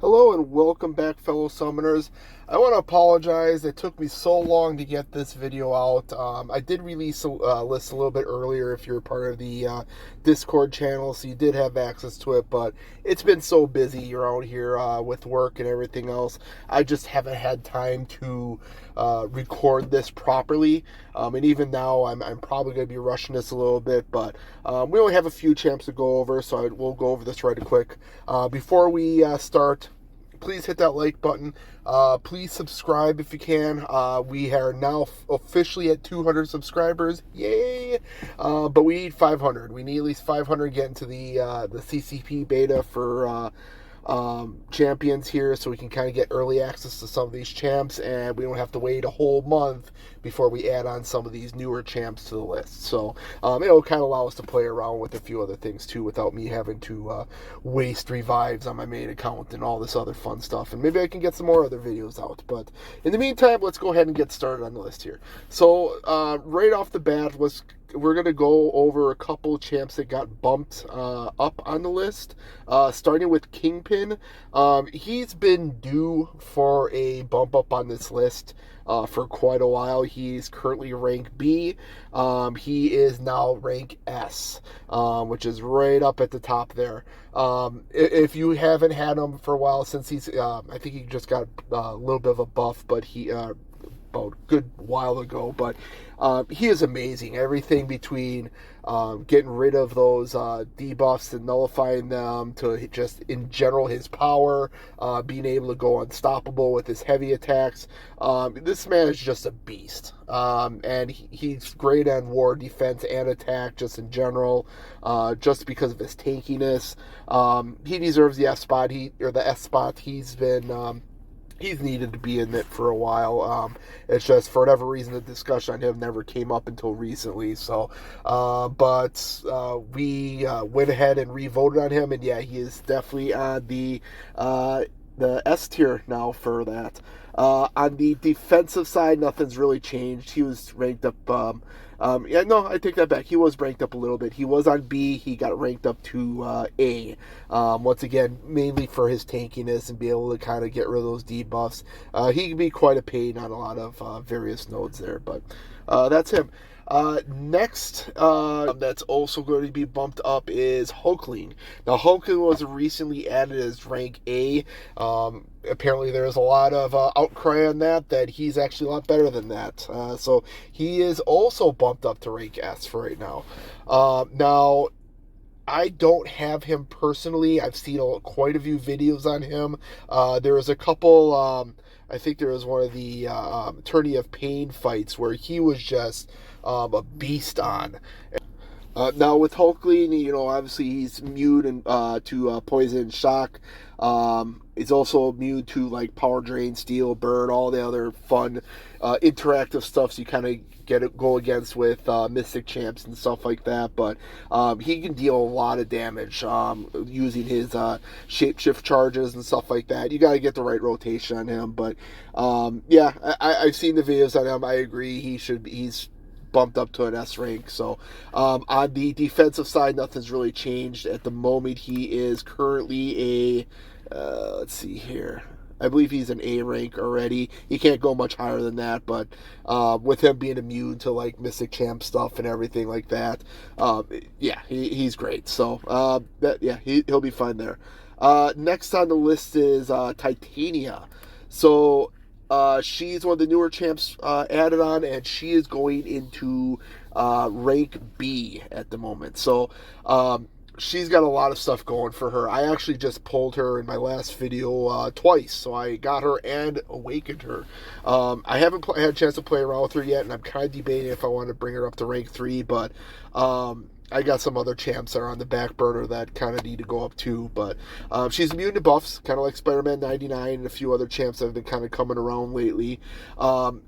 Hello and welcome back, fellow summoners. I want to apologize. It took me so long to get this video out. I did release a list a little bit earlier if you're part of the Discord channel, so you did have access to it, but it's been so busy around here with work and everything else. I just haven't had time to record this properly. And even now, I'm probably going to be rushing this a little bit, but we only have a few champs to go over, so we'll go over this right quick. Before we start, please hit that like button. Please subscribe if you can. We are now officially at 200 subscribers. Yay! But we need 500. We need at least 500 to get into the CCP beta for champions here, so we can kind of get early access to some of these champs, and we don't have to wait a whole month before we add on some of these newer champs to the list. So it'll kind of allow us to play around with a few other things too without me having to waste revives on my main account and all this other fun stuff. And maybe I can get some more other videos out. But in the meantime, let's go ahead and get started on the list here. So right off the bat, we're going to go over a couple champs that got bumped up on the list, starting with Kingpin. He's been due for a bump up on this list for quite a while. He's currently rank B. He is now rank S, which is right up at the top there. If you haven't had him for a while, since he's, I think he just got a little bit of a buff, but he... about a good while ago, but he is amazing. Everything between getting rid of those debuffs and nullifying them, to just in general his power, being able to go unstoppable with his heavy attacks. This man is just a beast, and he's great on war, defense, and attack just in general, just because of his tankiness. He deserves the F spot. The S spot. He's needed to be in it for a while. It's just, for whatever reason, the discussion on him never came up until recently. So, but we went ahead and re-voted on him, and yeah, he is definitely on the S tier now for that. On the defensive side, nothing's really changed. He was ranked up. I take that back. He was ranked up a little bit. He was on B. He got ranked up to A. Once again, mainly for his tankiness and be able to kind of get rid of those debuffs. He can be quite a pain on a lot of various nodes there, but that's him. Next, that's also going to be bumped up is Hulklin. Now, Hulklin was recently added as rank A. Apparently, there's a lot of outcry on that he's actually a lot better than that. So he is also bumped up to rank S for right now. Now, I don't have him personally. I've seen quite a few videos on him. There was a couple... I think there was one of the Attorney of Pain fights where he was just a beast on. Now with Hulklin, obviously he's immune to poison and shock. He's also immune to like power drain, steel, burn, all the other fun interactive stuff. So you kind of go against with Mystic champs and stuff like that. But he can deal a lot of damage using his shapeshift charges and stuff like that. You got to get the right rotation on him. But yeah, I've seen the videos on him. I agree. He's bumped up to an S rank. So on the defensive side, nothing's really changed at the moment. He is currently a let's see here, I believe he's an A rank already. He can't go much higher than that, but with him being immune to like Mystic Champ stuff and everything like that, yeah, he's great. So he'll be fine there. Next on the list is Titania. So she's one of the newer champs added on, and she is going into rank B at the moment. So she's got a lot of stuff going for her. I actually just pulled her in my last video twice, so I got her and awakened her. I haven't had a chance to play around with her yet, and I'm kind of debating if I want to bring her up to rank 3, but I got some other champs that are on the back burner that kind of need to go up too, but she's immune to buffs, kind of like Spider-Man 99 and a few other champs that have been kind of coming around lately.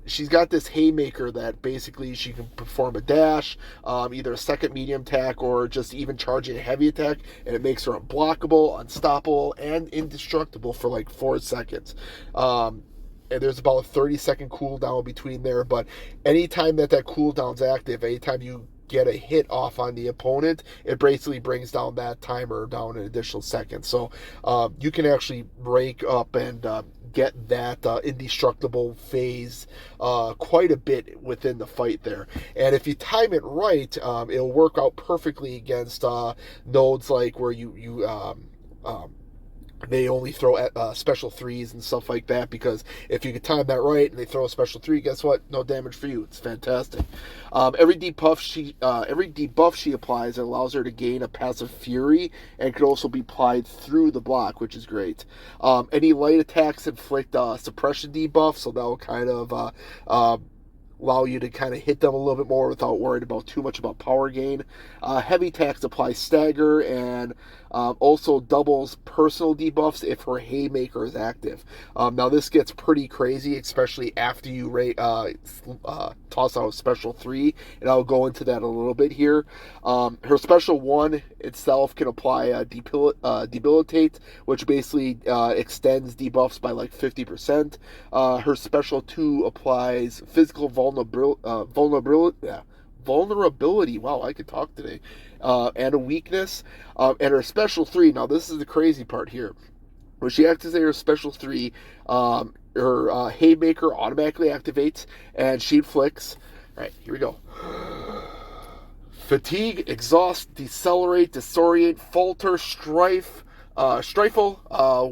She's got this haymaker that basically she can perform a dash, either a second medium attack or just even charging a heavy attack, and it makes her unblockable, unstoppable, and indestructible for like 4 seconds. And there's about a 30-second cooldown between there, but anytime that cooldown's active, anytime you get a hit off on the opponent, it basically brings down that timer down an additional second. So you can actually break up and get that indestructible phase quite a bit within the fight there. And if you time it right, it'll work out perfectly against nodes like where they only throw special threes and stuff like that, because if you can time that right and they throw a special three, guess what? No damage for you. It's fantastic. Every debuff she applies, it allows her to gain a passive fury and can also be applied through the block, which is great. Any light attacks inflict suppression debuff, so that will kind of allow you to kind of hit them a little bit more without worrying about too much about power gain. Heavy attacks apply stagger and also doubles personal debuffs if her haymaker is active. Now this gets pretty crazy, especially after you toss out a special 3, and I'll go into that a little bit here. Her special 1 itself can apply debilitate, which basically extends debuffs by like 50%. Her special 2 applies physical vulnerability. Wow, I could talk today. And a weakness. And her special 3, now this is the crazy part here. When she activates her special 3, her haymaker automatically activates and she inflicts. Alright, here we go. Fatigue, exhaust, decelerate, disorient, falter, strifle,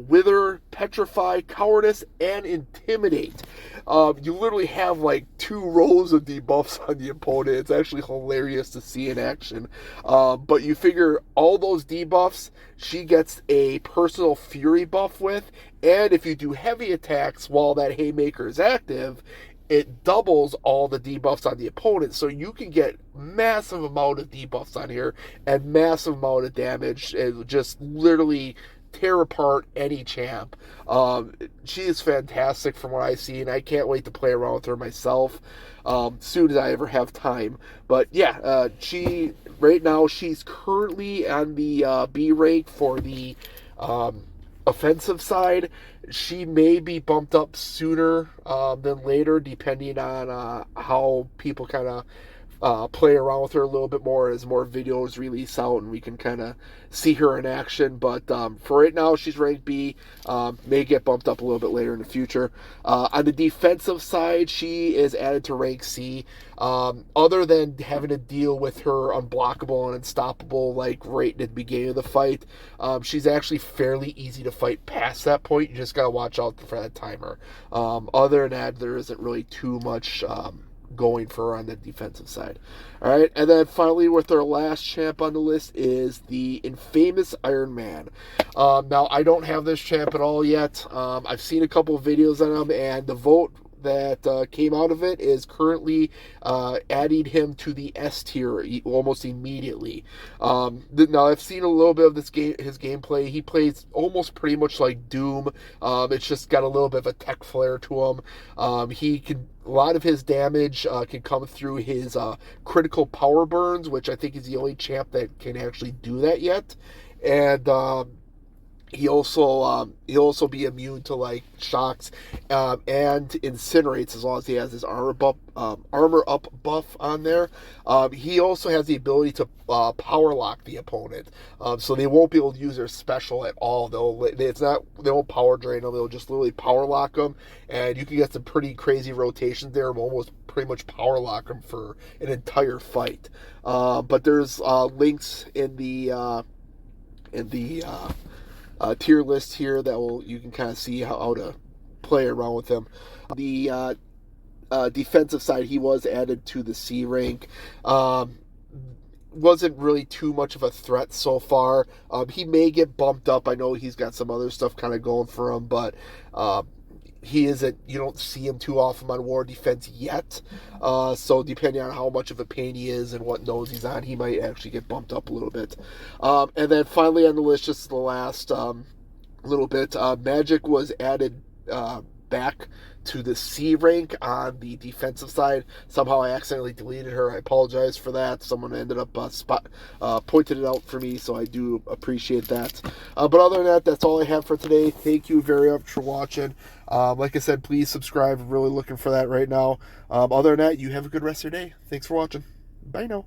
wither, petrify, cowardice, and intimidate. You literally have like 2 rows of debuffs on the opponent. It's actually hilarious to see in action. But you figure all those debuffs, she gets a personal fury buff with, and if you do heavy attacks while that haymaker is active, it doubles all the debuffs on the opponent, so you can get massive amount of debuffs on here and massive amount of damage and just literally tear apart any champ. She is fantastic from what I've seen. I can't wait to play around with her myself soon as I ever have time. But yeah, right now she's currently on the B rank for the offensive side. She may be bumped up sooner than later, depending on how people kind of play around with her a little bit more as more videos release out and we can kind of see her in action. But for right now, she's ranked B. May get bumped up a little bit later in the future. On the defensive side, she is added to rank C. Other than having to deal with her unblockable and unstoppable like right at the beginning of the fight, she's actually fairly easy to fight past that point. You just gotta watch out for that timer. Other than that, there isn't really too much going for her on the defensive side. All right, and then finally with our last champ on the list is the Infamous Ironman. Now, I don't have this champ at all yet. I've seen a couple of videos on him, and the vote that came out of it is currently adding him to the S tier almost immediately. Now I've seen a little bit of his gameplay. He plays almost pretty much like Doom. It's just got a little bit of a tech flair to him. A lot of his damage can come through his critical power burns, which I think is the only champ that can actually do that yet. And he'll also be immune to like shocks and incinerates as long as he has his armor up buff on there. He also has the ability to power lock the opponent, so they won't be able to use their special at all. They won't power drain them. They'll just literally power lock them, and you can get some pretty crazy rotations there. Almost pretty much power lock them for an entire fight. But there's links in the tier list here that you can kind of see how to play around with him. The defensive side, he was added to the C rank. Wasn't really too much of a threat so far. He may get bumped up. I know he's got some other stuff kind of going for him, but he isn't. You don't see him too often on war defense yet. So depending on how much of a pain he is and what nodes he's on, he might actually get bumped up a little bit. And then finally on the list, just the last little bit, Magic was added back to the C rank on the defensive side. Somehow I accidentally deleted her. I apologize for that. Someone ended up pointed it out for me, so I do appreciate that. But other than that, that's all I have for today. Thank you very much for watching. Like I said, please subscribe. I'm really looking for that right now. Other than that, you have a good rest of your day. Thanks for watching. Bye now.